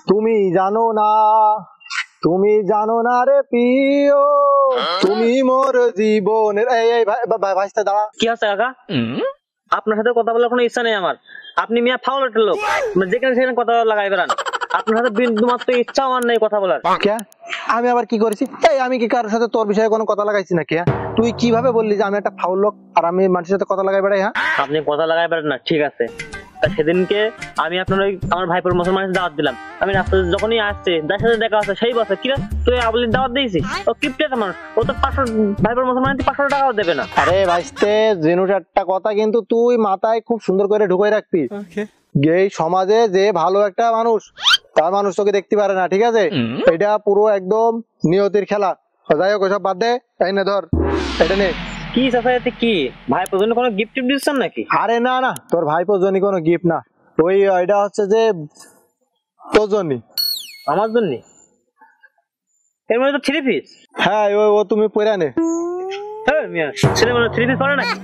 তুমি জানো না, তুমি জানো না রে প্রিয়, তুমি মোর জীবনের। এই এই ভাইস্তে দাঁড়া। কি আছে কাকা? আপনার সাথে কথা বলার কোনো ইচ্ছা নেই আমার। আপনি মিয়া ফাউল একটা লোক, যেখানে সেখানে কথা লাগাই বেড়ান। আপনার সাথে বিন্দু মাত্র ইচ্ছা আমার নেই কথা বলার। কে? আমি আবার কি করেছি? এই আমি কি কারোর সাথে তোর বিষয়ে কোনো কথা লাগাইছি নাকি? হ্যাঁ, তুই কিভাবে বললি যে আমি একটা ফাউল লোক আর আমি মানুষের সাথে কথা লাগাই বেড়াই? হ্যাঁ, আপনি কথা লাগাই বেড়ান না, ঠিক আছে। তা সেদিনকে আমি আপনার ওই আমার ভাইপোর মুসলমানের দাওয়াত দিলাম। আমি রাস্তায় যখনই আসছে, যার সাথে দেখা হচ্ছে সেই বছর কিরা তুই আবুলির দাওয়াত দিয়েছি। ও কিপটেটা মানুষ, ও তো 500 ভাইপোর মুসলমান 500 টাকাও দেবে না। আরে ভাইস্তে জিনুস, একটা কথা কিন্তু তুই মাথায় খুব সুন্দর করে ঢুকাই রাখবি। এই সমাজে যে ভালো একটা মানুষ, তার মানুষ তোকে দেখতে পারে না, ঠিক আছে? এটা পুরো একদম নিয়তির খেলা। যাই হোক, ওসব বাদ দে। এই নে ধর, এটা নে। কি চাচা, এতে কি ভাইপোর জন্য কোনো গিফট টিফট দিচ্ছেন নাকি? আরে না না, তোর ভাইপোর জন্য কোনো গিফট না, ওই এটা হচ্ছে যে তোর জন্য। আমার জন্য? এর মধ্যে তো 3 পিস। হ্যাঁ, ও তুমি পরে নে। হ্যাঁ মিয়া, ছেলে মানে 3 পিস পরে নাকি?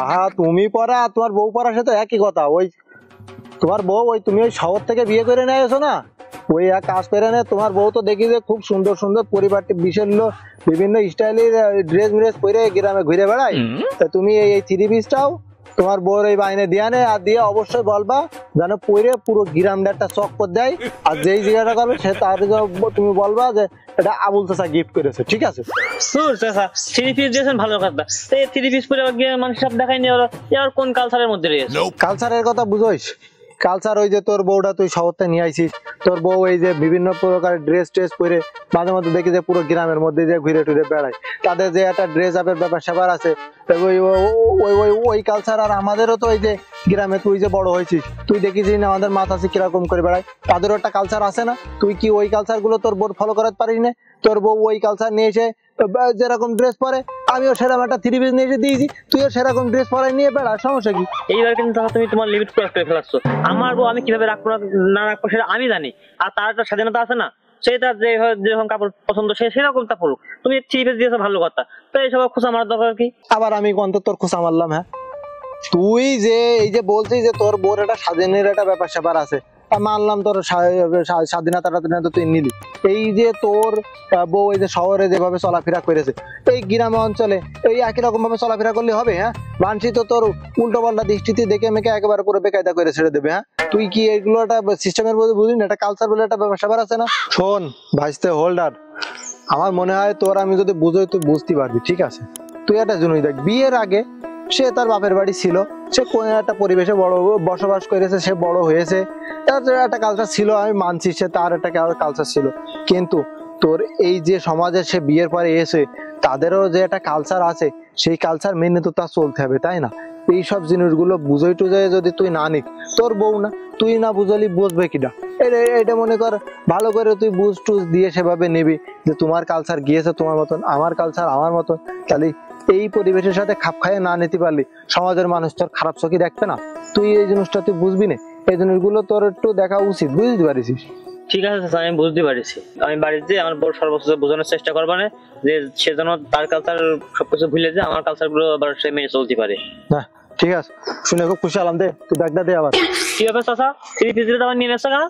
আহা, তুমি পরা তোমার বউ পরার সাথে একই কথা। ওই তোমার বউ, ওই তুমি ওই শহর থেকে বিয়ে করে নিয়ে এসো না, ওই এক কাজ করে নে। তোমার বউ তো দেখি যে খুব সুন্দর সুন্দর পরিবারটি বিশেষ বিভিন্ন স্টাইলের ড্রেস মিরেস পরে গ্রামে ঘুরে বেড়ায়। তা তুমি এই 3 পিসটাও তোমার বউর এই বাইনে দিয়ে নে, আর দিয়ে অবশ্যই বলবা যেন পরে পুরো গ্রামটা একটা চক্কর দেয়। আর যেই জিজ্ঞাসা করবে সে তার তুমি বলবা যে এটা আবুল চাচা গিফট করেছে, ঠিক আছে? সুর চাচা 3 পিস দিয়েছেন ভালো কথা। এই 3 পিস পরে গিয়ে মানুষ সব দেখাই নিয়ে আর কোন কালচারের মধ্যে রয়েছে? কালচারের কথা বুঝোইস? কালচার ওই যে তোর বউটা তুই শহর থেকে নিয়ে আইছিস, তোর বউ এই যে বিভিন্ন প্রকারের ড্রেস ট্রেস পরে মাঝে মধ্যে দেখি যে পুরো গ্রামের মধ্যে যে ঘুরে টুরে বেড়ায়। তাদের যে একটা ড্রেস আপের ব্যাপার স্যাপার আছে, ওই ওই ওই ওই কালচার। আর আমাদেরও তো ওই যে গ্রামে তুই যে বড় হয়েছিস, তুই দেখিস না আমাদের মাথা কিরকম করে বেড়ায়, তাদেরও একটা কালচার আছে না? তুই কি ওই কালচার গুলো তোর বউ ফলো করাতে পারিস না? তোর বউ ওই কালচার নিয়ে এসে যেরকম ড্রেস পরে, আমিও সেরকম একটা 3 পিস নিয়ে এসে দিয়েছি, তুইও সেরকম ড্রেস পরে নিয়ে বেড়া, সমস্যা কি? এইবার কিন্তু তুমি তোমার লিমিট ক্রস করে ফেলাচ্ছ। আমার বউ আমি কিভাবে রাখবো না রাখবো সেটা আমি জানি, আর তার একটা স্বাধীনতা আছে না? সেটা যেরকম কাপড় পছন্দ সে সেরকম তা পড়ুক। তুমি 3 পিস দিয়েছো ভালো কথা, তো এইসব খোঁচা মারার দরকার কি? আবার আমি অন্তত তোর খোঁচা মারলাম? হ্যাঁ, তুই যে এই যে বলছিস যে তোর বোর একটা স্বাধীনের একটা ব্যাপার স্যাপার আছে, মানলাম তোর স্বাধীনতাটা তুই নিলি। এই যে তোর বউ এই যে শহরে যেভাবে চলাফেরা করেছে, এই গ্রামে অঞ্চলে এই একই রকম ভাবে চলাফেরা করলে হবে? হ্যাঁ, মানসি তো তোর উল্টো পাল্টা দৃষ্টিতে দেখে মেকে একেবারে পুরো বেকায়দা করে ছেড়ে দেবে। হ্যাঁ, তুই কি এগুলো একটা সিস্টেমের মধ্যে বুঝলি না? একটা কালচার বলে একটা ব্যাপার স্যাপার আছে না? শোন ভাইস্তে হোল্ডার, আমার মনে হয় তোর আমি যদি বুঝোই তুই বুঝতে পারবি, ঠিক আছে? তুই একটা জিনিস দেখ, বিয়ের আগে সে তার বাপের বাড়ি ছিল, সে কোন একটা পরিবেশে বড় বসবাস করেছে, সে বড় হয়েছে, তার একটা কালচার ছিল, আমি মানছি সে তার একটা কালচার ছিল। কিন্তু তোর এই যে সমাজে সে বিয়ের পরে এসে তাদেরও যে একটা কালচার আছে, সেই কালচার মেনে তো তার চলতে হবে, তাই না? এইসব জিনিসগুলো বুঝোই টুঝোই যদি তুই না নিস, তোর বউ না, তুই না বুঝলি বুঝবে কিনা? এটা মনে কর ভালো করে তুই বুঝ টুঝ দিয়ে সেভাবে নিবি যে তোমার কালচার গিয়েছে তোমার মতন, আমার কালচার আমার মতন। তাহলে এই পরিবেশের সাথে খাপ খাইয়ে না নিতে পারলি সমাজের মানুষ তোর খারাপ চোখে দেখবে না? তুই এই জিনিসটা তুই বুঝবি না, এই জিনিসগুলো তোর একটু দেখা উচিত, বুঝতে পারিস? ঠিক আছে স্যার, আমি বুঝতে পারছি। আমি বাড়িতে আমার বড় সর্বোচ্চ বোঝানোর চেষ্টা করবো না যে সে যেন তার কালচার সবকিছু ভুলে যায়, আমার কালচার গুলো আবার সে মেনে চলতে পারে। হ্যাঁ ঠিক আছে, শুনে খুব খুশি হলাম। দে তুই ব্যাগটা দে আবার। কি হবে চাচা, 3 পিস দিলে আবার নিয়ে নেছো কেন?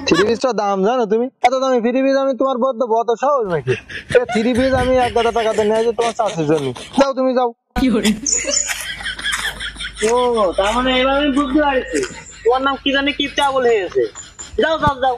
3 পিসটার দাম জানো তুমি? এত দামি 3 পিস আমি তোমার বদ্ধ বত সহজ নাকি? 3 পিস আমি 1,000 টাকাতে নিয়ে আসি তোমার চাষের জন্য। যাও তুমি যাও। ও তার মানে এবার আমি বুঝতে পারছি, তোমার নাম কি জানি কিপটা বলে গেছে। যাও যাও যাও।